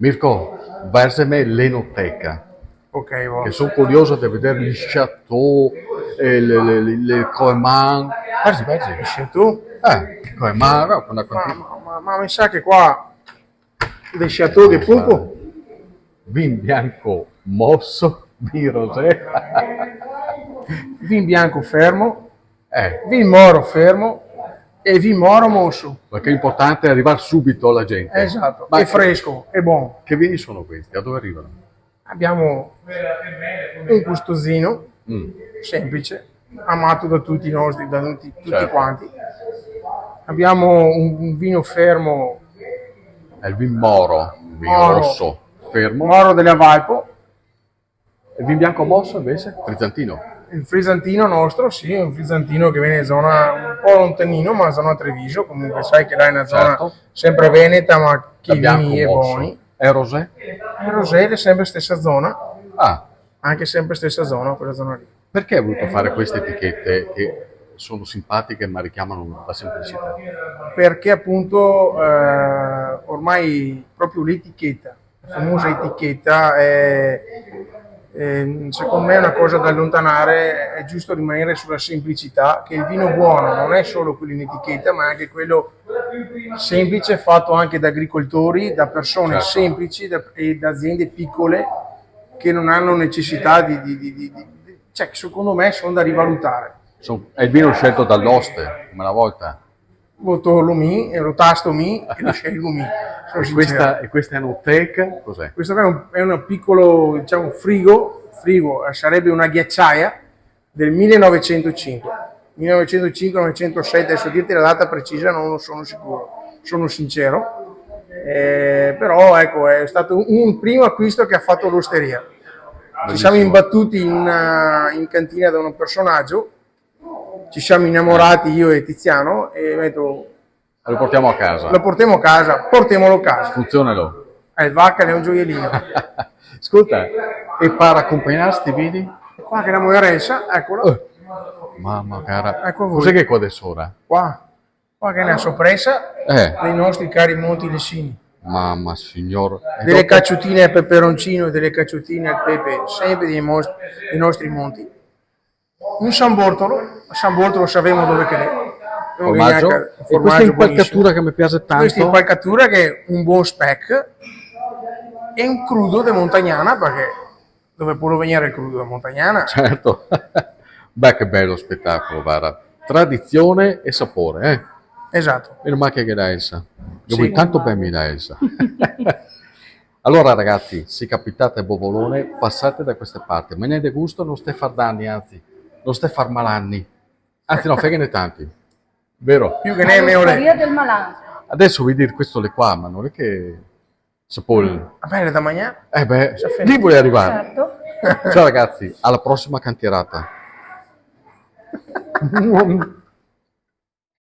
Mirko, versami l'enoteca, Ok, che sono curioso di vedere gli chateau, le Coeman. Versi, versi. esci tu? Coeman, no, una Ma mi sa che qua dei chateau di poco. vin bianco mosso, vin rosé. Vin bianco fermo, Eh, vin moro fermo e vin moro mosso. perché l'importante è arrivare subito alla gente. Esatto, Ma è fresco, è buono. che vini sono questi? Da dove arrivano? Abbiamo un custosino Mm. semplice, amato da tutti i nostri, da tutti Certo. quanti. Abbiamo un vino fermo, È il vin moro, il vino Moro. rosso, fermo. moro della Valpo. Il vin bianco mosso invece? Frizzantino. Il frisantino nostro, sì, è un frisantino che viene in zona un po' lontanino, ma zona Treviso, comunque sai che là è una zona Certo. sempre veneta, ma che Il bianco vini e mosso. buoni. È rosé? Il Rosé è sempre stessa zona, Ah, anche sempre stessa zona, quella zona lì. perché hai voluto fare queste etichette che sono simpatiche ma richiamano la semplicità? Perché appunto ormai proprio l'etichetta, la famosa etichetta, secondo me è una cosa da allontanare, è giusto rimanere sulla semplicità, che il vino buono non è solo quello in etichetta, ma anche quello semplice, fatto anche da agricoltori, da persone Certo. semplici e da aziende piccole che non hanno necessità cioè che secondo me sono da rivalutare. È il vino scelto dall'oste, come una volta. Voto lo mi, lo tasto mi e lo scelgo mi. Sono sincero. E questa enoteca cos'è? Questo qua è un piccolo, diciamo, frigo, sarebbe una ghiacciaia del 1905. 1905-1906, adesso dirti la data precisa non sono sicuro, sono sincero. Però ecco, è stato un primo acquisto che ha fatto l'osteria. Ci siamo imbattuti in cantina da un personaggio, ci siamo innamorati io e Tiziano e ho detto Lo portiamo a casa. lo portiamo a casa, portiamolo a casa. Funzionalo. Il Vacca è un gioiellino. Ascolta, e per accompagnare sti vini? Qua che è la mojaressa, eccola. Mamma cara, Ecco voi. cos'è che è qua adesso ora? Qua che è una sorpresa dei nostri cari Monti Lessini. Mamma signor. Delle cacciutine al peperoncino e delle cacciutine al pepe, sempre dei nostri monti. Un San Bortolo sappiamo dove che è. Formaggio. E questa impalcatura che mi piace tanto. Questa impalcatura che è un buon speck e un crudo di Montagnana, perché dove può venire il crudo di Montagnana? Certo. Beh, che bello spettacolo, guarda. Tradizione e sapore, eh? Esatto. Meno male che da Elsa. Io Sì. vuoi tanto ben mi da Elsa. Allora ragazzi, se capitate a Bovolone, passate da queste parti. Me ne de gusto, non stai far danni, anzi, non stai far malanni. Anzi no, fegane tanti. Vero? Più che ne è meno Maria del Malan. Adesso vuoi dire questo le qua, ma non è che... Sapol... Vabbè, da mangiare? beh, lì vuoi arrivare. Certo. Ciao ragazzi, alla prossima cantierata.